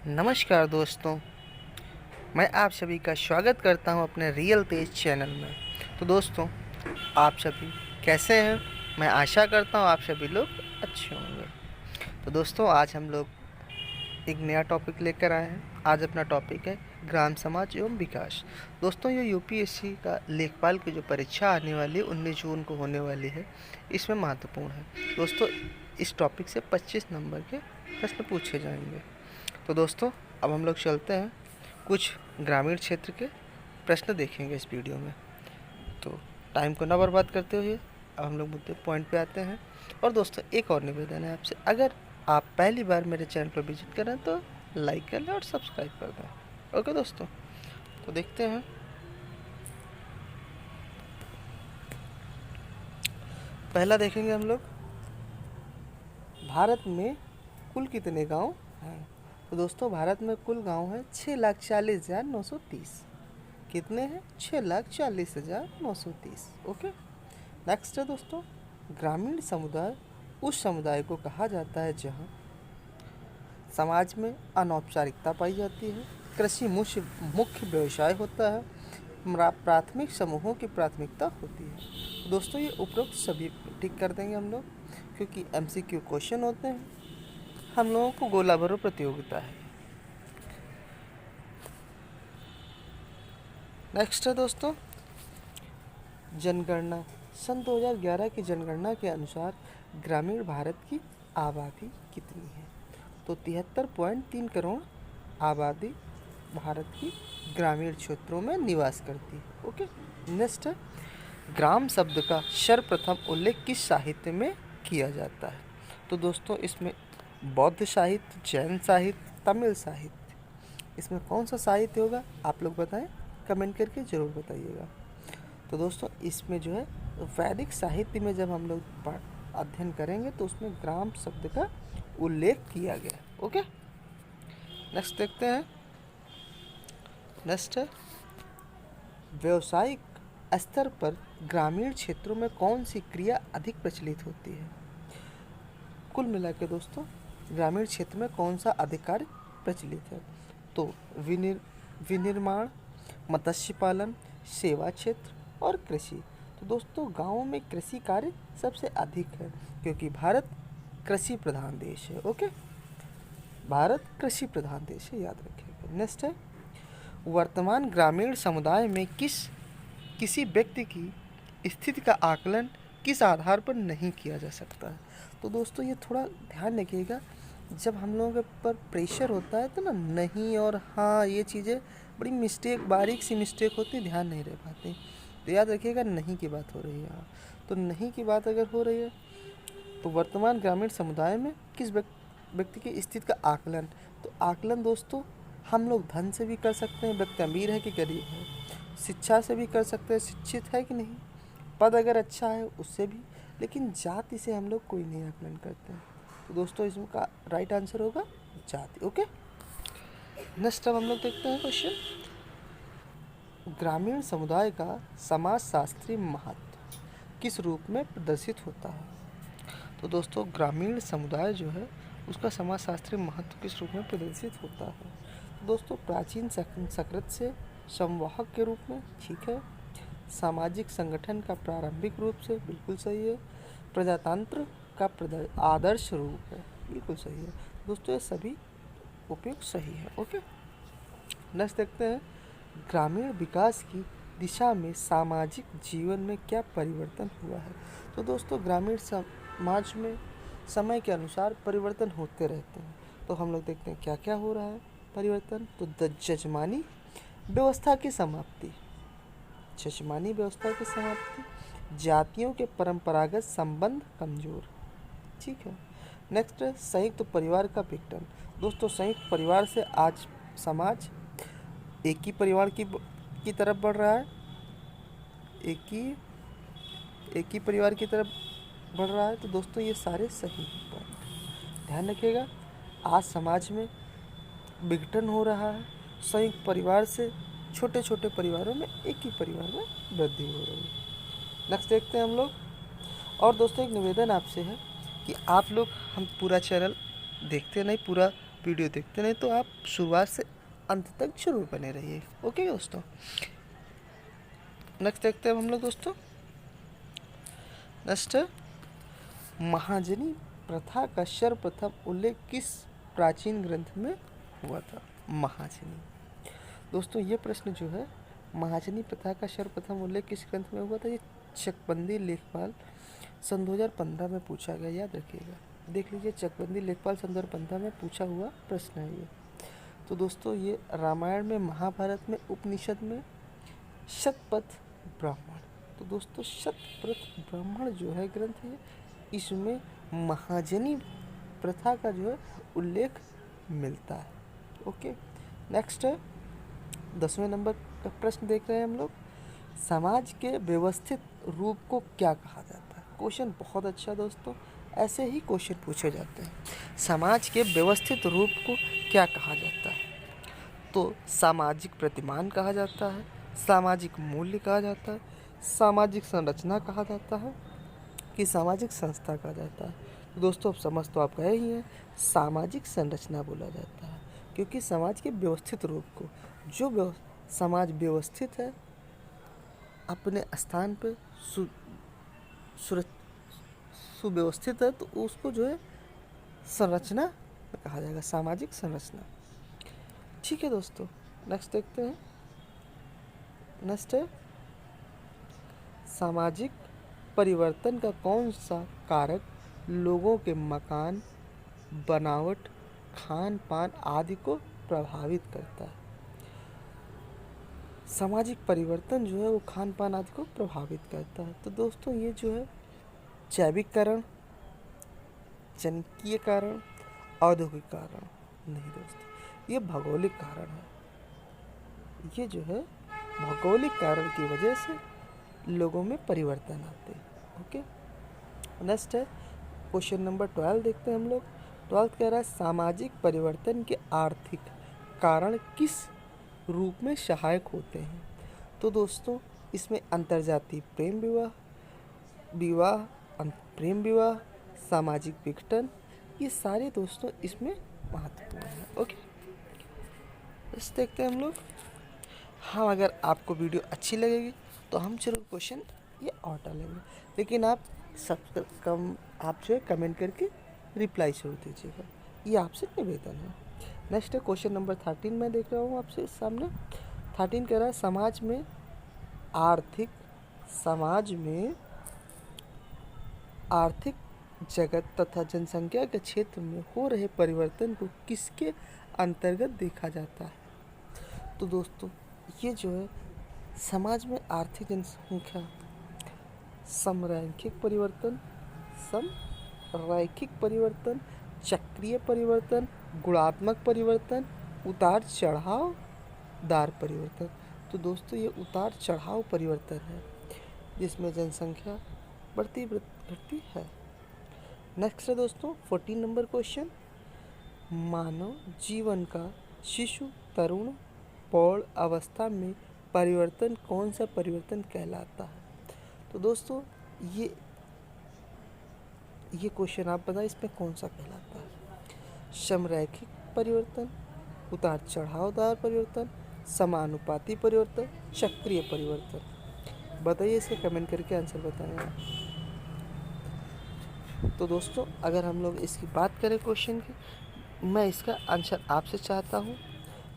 नमस्कार दोस्तों, मैं आप सभी का स्वागत करता हूं अपने रियल तेज चैनल में। तो दोस्तों, आप सभी कैसे हैं? मैं आशा करता हूं आप सभी लोग अच्छे होंगे। तो दोस्तों, आज हम लोग एक नया टॉपिक लेकर आए हैं। आज अपना टॉपिक है ग्राम समाज एवं विकास। दोस्तों, ये यूपीएससी का लेखपाल की जो परीक्षा आने वाली है 19 जून को होने वाली है, इसमें महत्वपूर्ण है। दोस्तों, इस टॉपिक से 25 नंबर के प्रश्न पूछे जाएंगे। तो दोस्तों, अब हम लोग चलते हैं, कुछ ग्रामीण क्षेत्र के प्रश्न देखेंगे इस वीडियो में। तो टाइम को ना बर्बाद करते हुए अब हम लोग मुद्दे पॉइंट पे आते हैं। और दोस्तों, एक और निवेदन है आपसे, अगर आप पहली बार मेरे चैनल पर विजिट करें तो लाइक कर लें और सब्सक्राइब कर दें। ओके दोस्तों, तो देखते हैं। पहला देखेंगे हम लोग, भारत में कुल कितने गांव हैं? तो दोस्तों, भारत में कुल गांव है 6,40,930। कितने हैं? 6,40,930। ओके। नेक्स्ट है दोस्तों, ग्रामीण समुदाय उस समुदाय को कहा जाता है जहां समाज में अनौपचारिकता पाई जाती है, कृषि मुख्य व्यवसाय होता है, प्राथमिक समूहों की प्राथमिकता होती है। दोस्तों, ये उपरोक्त सभी टिक कर देंगे हम लोग, क्योंकि एमसीक्यू क्वेश्चन होते हैं। हम लोगों को गोला भरो प्रतियोगिता है। नेक्स्ट है दोस्तों, जनगणना। सन 2011 की जनगणना के अनुसार ग्रामीण भारत की आबादी कितनी है? तो 73.3 करोड़ आबादी भारत की ग्रामीण क्षेत्रों में निवास करती है। ओके। नेक्स्ट है, ग्राम शब्द का सर्वप्रथम उल्लेख किस साहित्य में किया जाता है? तो दोस्तों, इसमें बौद्ध साहित्य, जैन साहित्य, तमिल साहित्य, इसमें कौन सा साहित्य होगा? आप लोग बताएं, कमेंट करके ज़रूर बताइएगा। तो दोस्तों, इसमें जो है वैदिक साहित्य में जब हम लोग अध्ययन करेंगे तो उसमें ग्राम शब्द का उल्लेख किया गया। ओके। नेक्स्ट देखते हैं। नेक्स्ट है, व्यावसायिक स्तर पर ग्रामीण क्षेत्रों में कौन सी क्रिया अधिक प्रचलित होती है? कुल मिला के दोस्तों, ग्रामीण क्षेत्र में कौन सा अधिक कार्य प्रचलित है? तो विनिर्माण, मत्स्य पालन, सेवा क्षेत्र और कृषि। तो दोस्तों, गाँव में कृषि कार्य सबसे अधिक है, क्योंकि भारत कृषि प्रधान देश है। ओके, भारत कृषि प्रधान देश है, याद रखिएगा। नेक्स्ट है, वर्तमान ग्रामीण समुदाय में किसी व्यक्ति की स्थिति का आकलन किस आधार पर नहीं किया जा सकता है? तो दोस्तों, ये थोड़ा ध्यान रखिएगा, जब हम लोगों के ऊपर प्रेशर होता है तो ना नहीं और हाँ, ये चीज़ें बड़ी मिस्टेक, बारीक सी मिस्टेक होती है, ध्यान नहीं रह पाती। तो याद रखिएगा, नहीं की बात हो रही है यहाँ। तो नहीं की बात अगर हो रही है तो वर्तमान ग्रामीण समुदाय में किस व्यक्ति की स्थिति का आकलन। तो आकलन दोस्तों, हम लोग धन से भी कर सकते हैं, व्यक्ति अमीर है कि गरीब है, शिक्षा से भी कर सकते हैं, शिक्षित है कि नहीं, पद अगर अच्छा है उससे भी, लेकिन जाति से हम लोग कोई नहीं आकलन करते हैं। तो दोस्तों, इसका राइट आंसर होगा जाति। ओके। नेक्स्ट अब हम लोग देखते हैं क्वेश्चन, ग्रामीण समुदाय का समाजशास्त्री महत्व किस रूप में प्रदर्शित होता है? तो दोस्तों, ग्रामीण समुदाय जो है उसका समाजशास्त्री महत्व किस रूप में प्रदर्शित होता है? तो दोस्तों, प्राचीन संस्कृत से संवाहक के रूप में, ठीक है, सामाजिक संगठन का प्रारंभिक रूप से, बिल्कुल सही है, प्रजातंत्र का आदर्श रूप है, बिल्कुल सही है। दोस्तों, ये सभी उपयुक्त सही है। ओके। नेक्स्ट देखते हैं, ग्रामीण विकास की दिशा में सामाजिक जीवन में क्या परिवर्तन हुआ है? तो दोस्तों, ग्रामीण समाज में समय के अनुसार परिवर्तन होते रहते हैं। तो हम लोग देखते हैं क्या क्या हो रहा है परिवर्तन। तो जजमानी व्यवस्था की समाप्ति, जजमानी व्यवस्था की समाप्ति, जातियों के परंपरागत संबंध कमजोर, ठीक है। नेक्स्ट है, संयुक्त परिवार का विघटन। दोस्तों, संयुक्त परिवार से आज समाज एक ही परिवार की तरफ बढ़ रहा है, एक ही परिवार की तरफ बढ़ रहा है। तो दोस्तों, ये सारे सही पॉइंट ध्यान रखिएगा। आज समाज में विघटन हो रहा है, संयुक्त परिवार से छोटे छोटे परिवारों में एक ही परिवार में वृद्धि हो रही है। नेक्स्ट देखते हैं हम लोग। और दोस्तों, एक निवेदन आपसे है कि आप लोग हम पूरा चैनल देखते नहीं, पूरा वीडियो देखते नहीं तो आप शुरुआत से अंत तक जरूर बने रहिए। ओके दोस्तों, नेक्स्ट देखते हैं हम लोग दोस्तों। नेक्स्ट, महाजनी प्रथा का सर्वप्रथम उल्लेख किस प्राचीन ग्रंथ में हुआ था? महाजनी दोस्तों, ये प्रश्न जो है महाजनी प्रथा का सर्वप्रथम उल्लेख किस ग्रंथ में हुआ था, ये चकबंदी लेखपाल सन 2015 में पूछा गया, याद रखिएगा। देख लीजिए, चकबंदी लेखपाल सन 2015 में पूछा हुआ प्रश्न है ये। तो दोस्तों ये रामायण में, महाभारत में, उपनिषद में शतपथ ब्राह्मण। तो दोस्तों शतपथ ब्राह्मण जो है ग्रंथ है, इसमें महाजनी प्रथा का जो है उल्लेख मिलता है। ओके, नेक्स्ट 10वें नंबर का प्रश्न देख रहे हैं हम लोग। समाज के व्यवस्थित रूप को क्या कहा जाता है? क्वेश्चन बहुत अच्छा दोस्तों, ऐसे ही क्वेश्चन पूछे जाते हैं। समाज के व्यवस्थित रूप को क्या कहा जाता है? तो सामाजिक प्रतिमान कहा जाता है, सामाजिक मूल्य कहा जाता है, सामाजिक संरचना कहा जाता है कि सामाजिक संस्था कहा जाता है? तो दोस्तों अब समझ तो आप गए ही हैं, सामाजिक संरचना बोला जाता है, क्योंकि समाज के व्यवस्थित रूप को, जो समाज व्यवस्थित है, अपने स्थान पे सुव्यवस्थित है, तो उसको जो है संरचना कहा जाएगा, सामाजिक संरचना। ठीक है दोस्तों, नेक्स्ट देखते हैं। नेक्स्ट है, सामाजिक परिवर्तन का कौन सा कारक लोगों के मकान, बनावट, खान पान आदि को प्रभावित करता है? सामाजिक परिवर्तन जो है वो खान पान आदि को प्रभावित करता है। तो दोस्तों ये जो है जैविक कारण, जनिकीय कारण, औद्योगिक कारण नहीं दोस्तों, ये भौगोलिक कारण है। ये जो है भौगोलिक कारण की वजह से लोगों में परिवर्तन आते हैं। ओके, नेक्स्ट है क्वेश्चन नंबर 12 देखते हैं हम लोग। 12 कह रहा है सामाजिक परिवर्तन के आर्थिक कारण किस रूप में सहायक होते हैं? तो दोस्तों इसमें अंतर्जातीय प्रेम विवाह, प्रेम विवाह, सामाजिक विघटन, ये सारे दोस्तों इसमें महत्वपूर्ण है। ओके, बस देखते हैं हम लोग। हाँ, अगर आपको वीडियो अच्छी लगेगी तो हम जरूर क्वेश्चन ये और डालेंगे, लेकिन आप जो है कमेंट करके रिप्लाई जरूर दीजिएगा, ये आपसे निवेदन है। नेक्स्ट है क्वेश्चन नंबर 13 मैं देख रहा हूँ आपसे सामने। 13 कह रहा है आर्थिक जगत तथा जनसंख्या के क्षेत्र में हो रहे परिवर्तन को किसके अंतर्गत देखा जाता है? तो दोस्तों ये जो है समाज में आर्थिक जनसंख्या, समरैखिक परिवर्तन, चक्रीय परिवर्तन, गुणात्मक परिवर्तन, उतार चढ़ावदार परिवर्तन। तो दोस्तों ये उतार चढ़ाव परिवर्तन है, जिसमें जनसंख्या बढ़ती घटती है। नेक्स्ट है दोस्तों 14 नंबर क्वेश्चन। मानव जीवन का शिशु, तरुण, प्रौढ़ अवस्था में परिवर्तन कौन सा परिवर्तन कहलाता है? तो दोस्तों ये क्वेश्चन आप बताएं, इसमें कौन सा कहलाता है? समरैखिक परिवर्तन, उतार चढ़ावदार परिवर्तन, समानुपाती परिवर्तन, चक्रीय परिवर्तन? बताइए, इसे कमेंट करके आंसर बताएं आप। तो दोस्तों अगर हम लोग इसकी बात करें क्वेश्चन की, मैं इसका आंसर आपसे चाहता हूँ,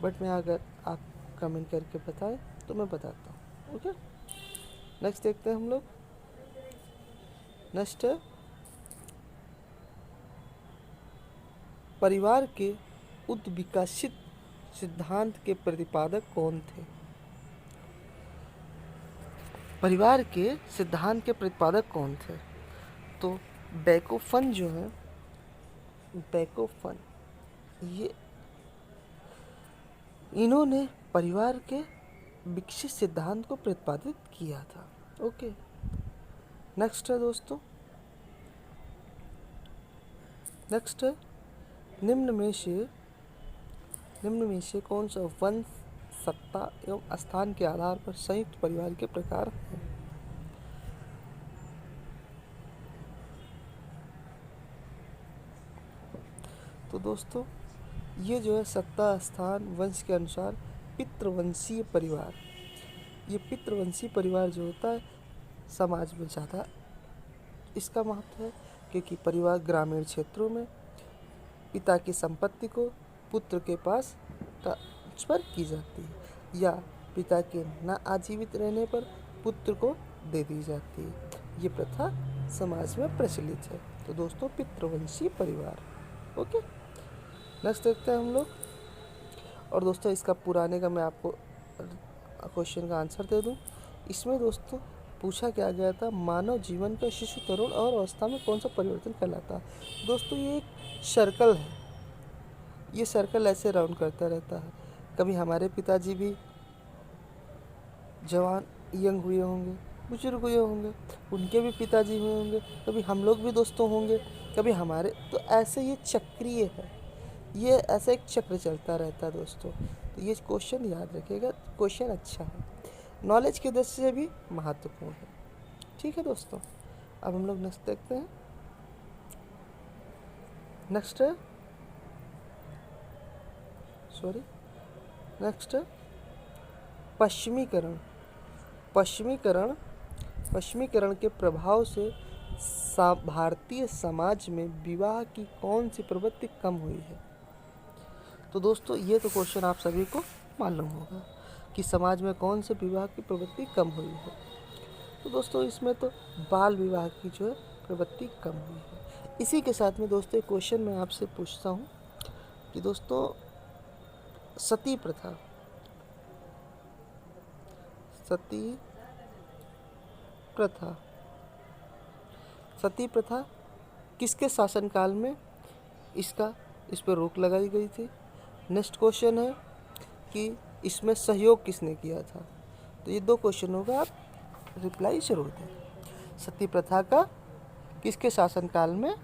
बट मैं अगर आप कमेंट करके बताएं तो मैं बताता हूँ। ओके, नेक्स्ट देखते हैं हम लोग। नेक्स्ट है परिवार के उद्विकसित सिद्धांत के प्रतिपादक कौन थे? परिवार के सिद्धांत के प्रतिपादक कौन थे? तो बेकोफन जो है, ये इन्होंने परिवार के विकसित सिद्धांत को प्रतिपादित किया था। ओके, नेक्स्ट है दोस्तों, नेक्स्ट है निम्न में से कौन सा वंश, सत्ता एवं स्थान के आधार पर संयुक्त परिवार के प्रकार हैं? तो दोस्तों ये जो है सत्ता, स्थान, वंश के अनुसार पितृवंशीय परिवार, ये पितृवंशीय परिवार जो होता है समाज में ज़्यादा इसका महत्व है, क्योंकि परिवार ग्रामीण क्षेत्रों में पिता की संपत्ति को पुत्र के पास ट्रांसफर की जाती है या पिता के न आजीवित रहने पर पुत्र को दे दी जाती है। ये प्रथा समाज में प्रचलित है। तो दोस्तों पितृवंशीय परिवार। ओके, नेक्स्ट देखते हैं हम लोग। और दोस्तों इसका पुराने का मैं आपको क्वेश्चन का आंसर दे दूं। इसमें दोस्तों पूछा क्या गया था, मानव जीवन का शिशु, तरुण और अवस्था में कौन सा परिवर्तन कहलाता है। दोस्तों ये एक सर्कल है, ये सर्कल ऐसे राउंड करता रहता है। कभी हमारे पिताजी भी जवान यंग हुए होंगे, बुजुर्ग हुए होंगे, उनके भी पिताजी हुए होंगे, कभी हम लोग भी दोस्तों होंगे, कभी हमारे, तो ऐसे ये चक्रीय है, ये ऐसा एक चक्र चलता रहता है दोस्तों। तो ये क्वेश्चन याद रखिएगा, क्वेश्चन अच्छा है, नॉलेज की दृष्टि से भी महत्वपूर्ण है। ठीक है दोस्तों, अब हम लोग नेक्स्ट देखते हैं। नेक्स्ट है पश्चिमीकरण। पश्चिमीकरण के प्रभाव से भारतीय समाज में विवाह की कौन सी प्रवृत्ति कम हुई है। तो दोस्तों ये तो क्वेश्चन आप सभी को मालूम होगा कि समाज में कौन से विवाह की प्रवृत्ति कम हुई है। तो दोस्तों इसमें तो बाल विवाह की जो है प्रवृत्ति कम हुई है। इसी के साथ में दोस्तों एक क्वेश्चन मैं आपसे पूछता हूँ कि दोस्तों सती प्रथा किसके शासनकाल में इस पर रोक लगाई गई थी। नेक्स्ट क्वेश्चन है कि इसमें सहयोग किसने किया था। तो ये दो क्वेश्चनों का आप रिप्लाई जरूर दें। सती प्रथा का किसके शासनकाल में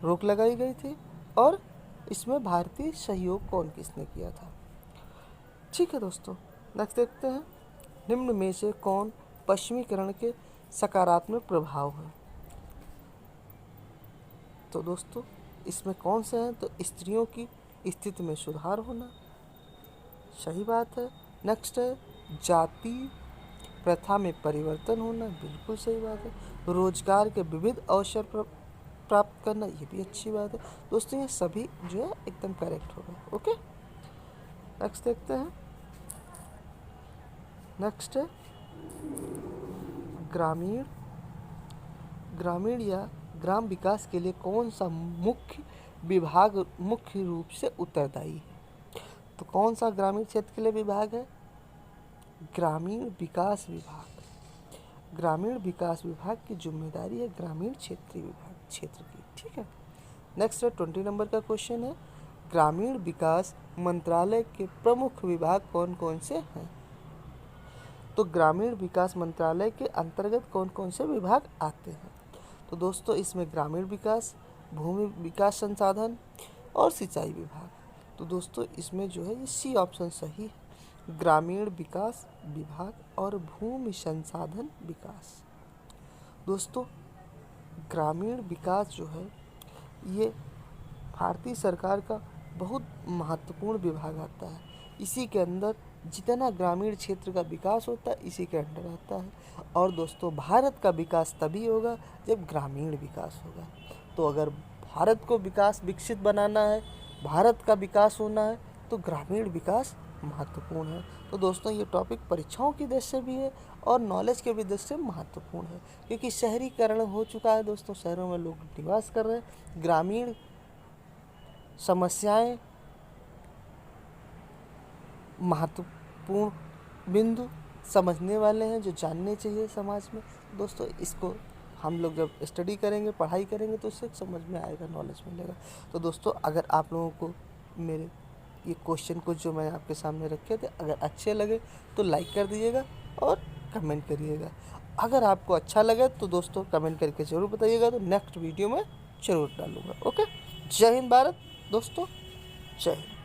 रोक लगाई गई थी और इसमें भारतीय सहयोग कौन किसने किया था। ठीक है दोस्तों, नेक्स्ट देखते हैं, निम्न में से कौन पश्चिमीकरण के सकारात्मक प्रभाव है। तो दोस्तों इसमें कौन से हैं, तो स्त्रियों की स्थिति में सुधार होना, सही बात है। नेक्स्ट है जाति प्रथा में परिवर्तन होना, बिल्कुल सही बात है। रोजगार के विविध अवसर प्राप्त करना, ये भी अच्छी बात है। दोस्तों ये सभी जो है एकदम करेक्ट होगा। ओके, नेक्स्ट देखते हैं। नेक्स्ट है ग्रामीण या ग्राम विकास के लिए कौन सा मुख्य विभाग मुख्य रूप से उत्तरदायी है। तो कौन सा ग्रामीण क्षेत्र के लिए विभाग है, ग्रामीण विकास विभाग। ग्रामीण विकास विभाग की जिम्मेदारी है ग्रामीण क्षेत्र की। ठीक है, नेक्स्ट है 20 नंबर का क्वेश्चन है, ग्रामीण विकास मंत्रालय के प्रमुख विभाग कौन कौन से हैं। तो ग्रामीण विकास मंत्रालय के अंतर्गत कौन कौन से विभाग आते हैं। तो दोस्तों इसमें ग्रामीण विकास, भूमि विकास संसाधन और सिंचाई विभाग। तो दोस्तों इसमें जो है ये सी ऑप्शन सही है, ग्रामीण विकास विभाग और भूमि संसाधन विकास। दोस्तों ग्रामीण विकास जो है ये भारतीय सरकार का बहुत महत्वपूर्ण विभाग आता है। इसी के अंदर जितना ग्रामीण क्षेत्र का विकास होता है इसी के अंडर आता है। और दोस्तों भारत का विकास तभी होगा जब ग्रामीण विकास होगा। तो अगर भारत को विकसित बनाना है, भारत का विकास होना है, तो ग्रामीण विकास महत्वपूर्ण है। तो दोस्तों ये टॉपिक परीक्षाओं की दृष्टि से भी है और नॉलेज के भी दृष्टि से महत्वपूर्ण है, क्योंकि शहरीकरण हो चुका है दोस्तों, शहरों में लोग निवास कर रहे हैं। ग्रामीण समस्याएं महत्वपूर्ण बिंदु समझने वाले हैं जो जानने चाहिए समाज में। दोस्तों इसको हम लोग जब स्टडी करेंगे, पढ़ाई करेंगे, तो इससे समझ में आएगा, नॉलेज मिलेगा। तो दोस्तों अगर आप लोगों को मेरे ये क्वेश्चन को जो मैं आपके सामने रखे थे अगर अच्छे लगे तो लाइक कर दीजिएगा और कमेंट करिएगा। अगर आपको अच्छा लगे तो दोस्तों कमेंट करके ज़रूर बताइएगा, तो नेक्स्ट वीडियो में ज़रूर डालूँगा। ओके, जय हिंद भारत दोस्तों, जय हिंद।